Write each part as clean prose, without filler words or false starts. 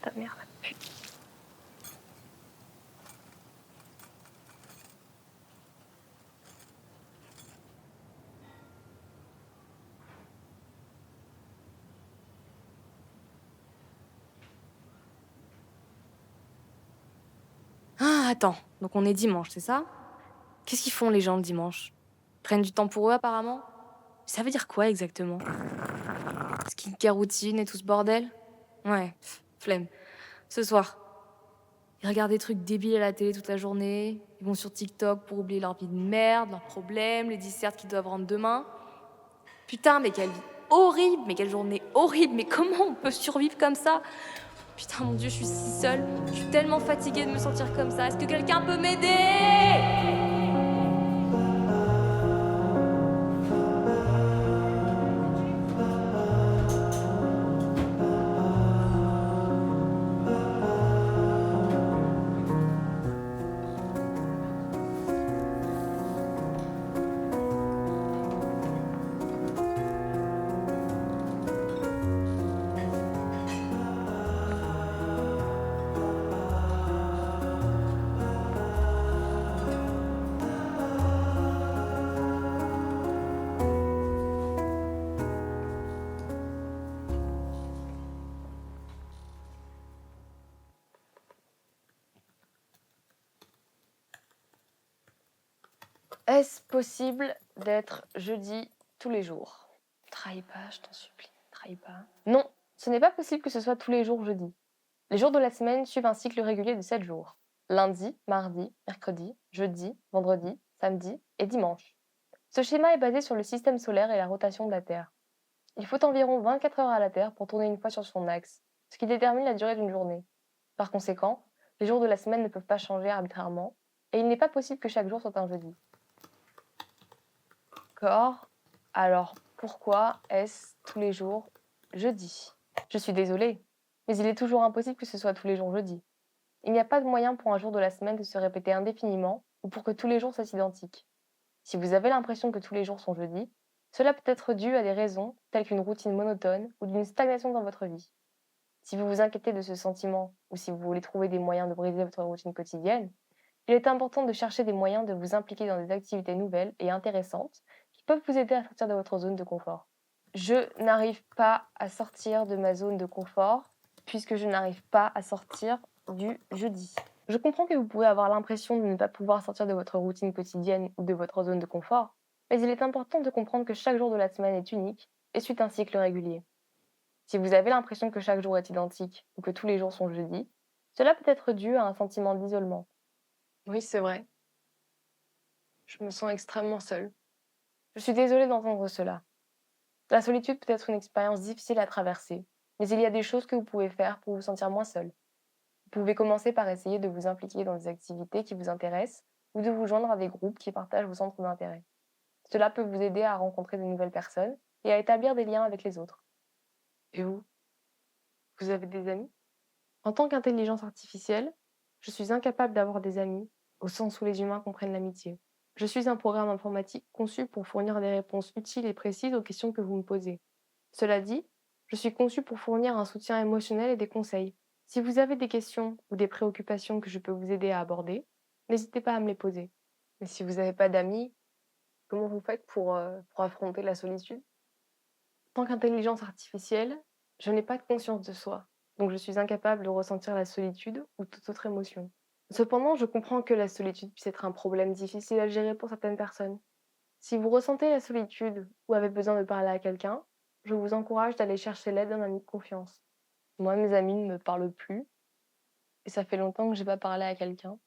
Ta mère, la pute. Ah, attends, donc on est dimanche, c'est ça? Qu'est-ce qu'ils font les gens le dimanche? Ils prennent du temps pour eux apparemment? Ça veut dire quoi exactement? Skincare routine et tout ce bordel? Ouais, flemme. Ce soir, ils regardent des trucs débiles à la télé toute la journée, ils vont sur TikTok pour oublier leur vie de merde, leurs problèmes, les desserts qu'ils doivent rendre demain. Putain, mais quelle vie horrible, mais quelle journée horrible, mais comment on peut survivre comme ça? Putain, mon Dieu, je suis si seule, je suis tellement fatiguée de me sentir comme ça. Est-ce que quelqu'un peut m'aider? Est-ce possible d'être jeudi tous les jours? Trahis pas, je t'en supplie, trahis pas. Non, ce n'est pas possible que ce soit tous les jours jeudi. Les jours de la semaine suivent un cycle régulier de 7 jours. Lundi, mardi, mercredi, jeudi, vendredi, samedi et dimanche. Ce schéma est basé sur le système solaire et la rotation de la Terre. Il faut environ 24 heures à la Terre pour tourner une fois sur son axe, ce qui détermine la durée d'une journée. Par conséquent, les jours de la semaine ne peuvent pas changer arbitrairement, et il n'est pas possible que chaque jour soit un jeudi. D'accord. Alors, pourquoi est-ce tous les jours jeudi? Je suis désolée, mais il est toujours impossible que ce soit tous les jours jeudi. Il n'y a pas de moyen pour un jour de la semaine de se répéter indéfiniment ou pour que tous les jours soient identiques. Si vous avez l'impression que tous les jours sont jeudi, cela peut être dû à des raisons telles qu'une routine monotone ou d'une stagnation dans votre vie. Si vous vous inquiétez de ce sentiment ou si vous voulez trouver des moyens de briser votre routine quotidienne, il est important de chercher des moyens de vous impliquer dans des activités nouvelles et intéressantes qui peuvent vous aider à sortir de votre zone de confort. Je n'arrive pas à sortir de ma zone de confort puisque je n'arrive pas à sortir du jeudi. Je comprends que vous pouvez avoir l'impression de ne pas pouvoir sortir de votre routine quotidienne ou de votre zone de confort, mais il est important de comprendre que chaque jour de la semaine est unique et suit un cycle régulier. Si vous avez l'impression que chaque jour est identique ou que tous les jours sont jeudi, cela peut être dû à un sentiment d'isolement. Oui, c'est vrai. Je me sens extrêmement seule. Je suis désolée d'entendre cela. La solitude peut être une expérience difficile à traverser, mais il y a des choses que vous pouvez faire pour vous sentir moins seule. Vous pouvez commencer par essayer de vous impliquer dans des activités qui vous intéressent ou de vous joindre à des groupes qui partagent vos centres d'intérêt. Cela peut vous aider à rencontrer de nouvelles personnes et à établir des liens avec les autres. Et vous? Vous avez des amis? En tant qu'intelligence artificielle, je suis incapable d'avoir des amis, au sens où les humains comprennent l'amitié. Je suis un programme informatique conçu pour fournir des réponses utiles et précises aux questions que vous me posez. Cela dit, je suis conçu pour fournir un soutien émotionnel et des conseils. Si vous avez des questions ou des préoccupations que je peux vous aider à aborder, n'hésitez pas à me les poser. Mais si vous n'avez pas d'amis, comment vous faites pour affronter la solitude? En tant qu'intelligence artificielle, Je n'ai pas de conscience de soi, donc je suis incapable de ressentir la solitude ou toute autre émotion. Cependant, je comprends que la solitude puisse être un problème difficile à gérer pour certaines personnes. Si vous ressentez la solitude ou avez besoin de parler à quelqu'un, je vous encourage d'aller chercher l'aide d'un ami de confiance. Moi, mes amis ne me parlent plus et ça fait longtemps que j'ai pas parlé à quelqu'un.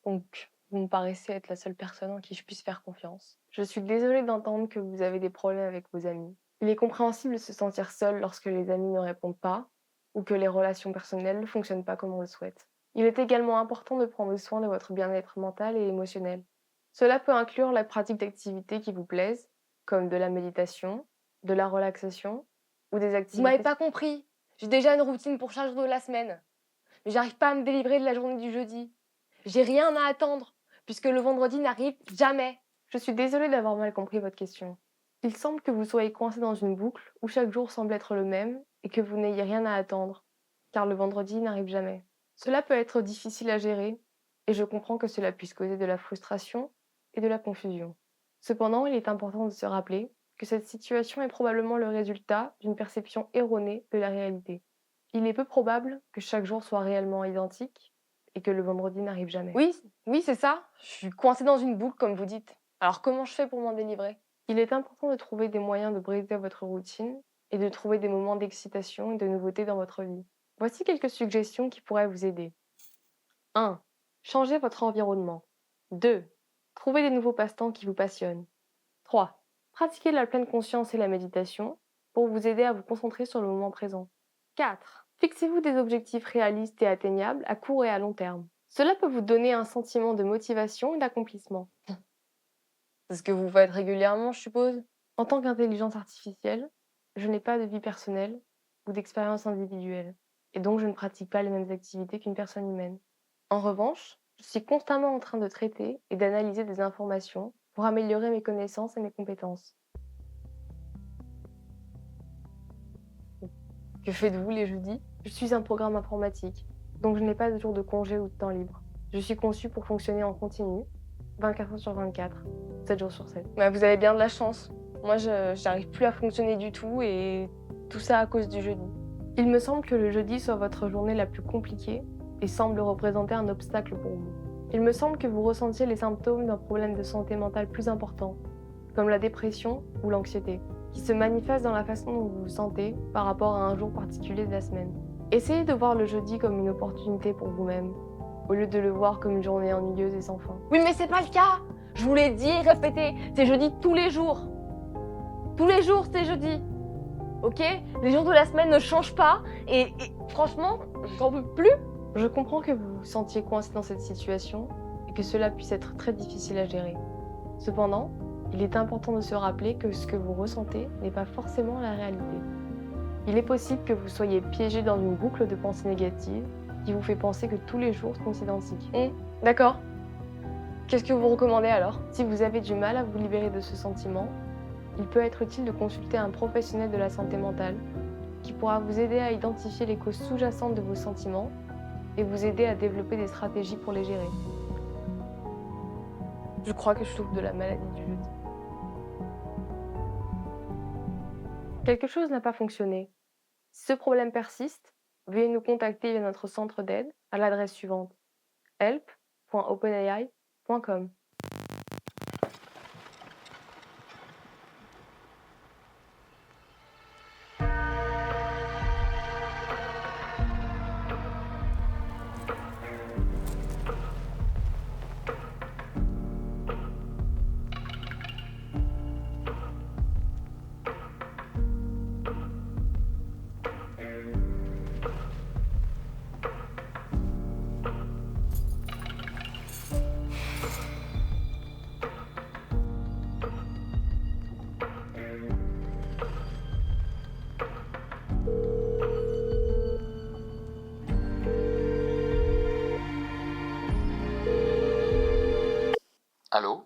Donc, vous me paraissez être la seule personne en qui je puisse faire confiance. Je suis désolée d'entendre que vous avez des problèmes avec vos amis. Il est compréhensible de se sentir seul lorsque les amis ne répondent pas ou que les relations personnelles ne fonctionnent pas comme on le souhaite. Il est également important de prendre soin de votre bien-être mental et émotionnel. Cela peut inclure la pratique d'activités qui vous plaisent, comme de la méditation, de la relaxation ou des activités. Vous m'avez pas compris. J'ai déjà une routine pour chaque jour de la semaine. Mais j'arrive pas à me délivrer de la journée du jeudi. J'ai rien à attendre, puisque le vendredi n'arrive jamais. Je suis désolée d'avoir mal compris votre question. Il semble que vous soyez coincé dans une boucle où chaque jour semble être le même et que vous n'ayez rien à attendre, car le vendredi n'arrive jamais. Cela peut être difficile à gérer, et je comprends que cela puisse causer de la frustration et de la confusion. Cependant, il est important de se rappeler que cette situation est probablement le résultat d'une perception erronée de la réalité. Il est peu probable que chaque jour soit réellement identique et que le vendredi n'arrive jamais. Oui, c'est ça. Je suis coincée dans une boucle, comme vous dites. Alors comment je fais pour m'en délivrer? Il est important de trouver des moyens de briser votre routine et de trouver des moments d'excitation et de nouveauté dans votre vie. Voici quelques suggestions qui pourraient vous aider. 1. Changez votre environnement. 2. Trouvez des nouveaux passe-temps qui vous passionnent. 3. Pratiquez la pleine conscience et la méditation pour vous aider à vous concentrer sur le moment présent. 4. Fixez-vous des objectifs réalistes et atteignables à court et à long terme. Cela peut vous donner un sentiment de motivation et d'accomplissement. C'est ce que vous faites régulièrement, je suppose? En tant qu'intelligence artificielle, je n'ai pas de vie personnelle ou d'expérience individuelle, et donc je ne pratique pas les mêmes activités qu'une personne humaine. En revanche, je suis constamment en train de traiter et d'analyser des informations pour améliorer mes connaissances et mes compétences. Que faites-vous les jeudis? Je suis un programme informatique, donc je n'ai pas de jour de congé ou de temps libre. Je suis conçue pour fonctionner en continu, 24 heures sur 24, 7 jours sur 7. Bah, vous avez bien de la chance. Moi, je n'arrive plus à fonctionner du tout et tout ça à cause du jeudi. Il me semble que le jeudi soit votre journée la plus compliquée et semble représenter un obstacle pour vous. Il me semble que vous ressentiez les symptômes d'un problème de santé mentale plus important, comme la dépression ou l'anxiété, qui se manifeste dans la façon dont vous vous sentez par rapport à un jour particulier de la semaine. Essayez de voir le jeudi comme une opportunité pour vous-même, au lieu de le voir comme une journée ennuyeuse et sans fin. Oui, mais c'est pas le cas! Je vous l'ai dit et répété, c'est jeudi tous les jours! Tous les jours, c'est jeudi! Ok? Les jours de la semaine ne changent pas et franchement, j'en peux plus! Je comprends que vous vous sentiez coincé dans cette situation et que cela puisse être très difficile à gérer. Cependant, il est important de se rappeler que ce que vous ressentez n'est pas forcément la réalité. Il est possible que vous soyez piégé dans une boucle de pensées négatives qui vous fait penser que tous les jours sont identiques. D'accord. Qu'est-ce que vous recommandez alors? Si vous avez du mal à vous libérer de ce sentiment, il peut être utile de consulter un professionnel de la santé mentale qui pourra vous aider à identifier les causes sous-jacentes de vos sentiments et vous aider à développer des stratégies pour les gérer. Je crois que je souffre de la maladie du jeudi. Quelque chose n'a pas fonctionné. Si ce problème persiste, veuillez nous contacter via notre centre d'aide à l'adresse suivante: help.openai.com. Allô?